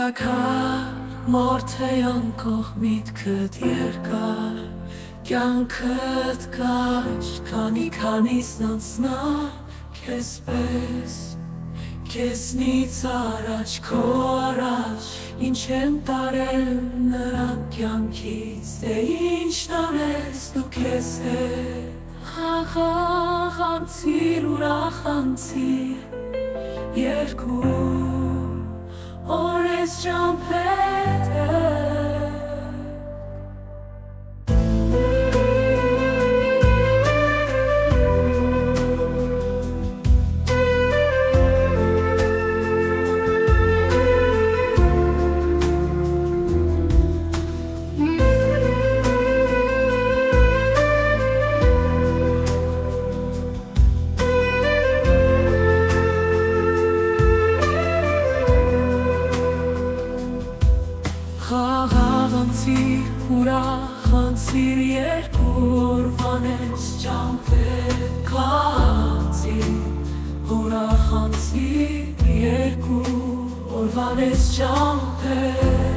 Երկար մորթեյան կողմիտքդ երկար Կյանքդ կաչ քանիսն անցնա Քեզ պես Քեզնից առաջ քո առաջ Ինչ են տարել նրան կյանքից Դե ինչ տարես դու քեզ հետ Խաղաղանցիր ուրախանցիր Երկու օրես ճամփեդը Խաղաղանցիր, ուրախանցիր երկու օրվան ես ճամփեր Խաղաղանցիր, ուրախանցիր երկու օրվան ես ճամփեր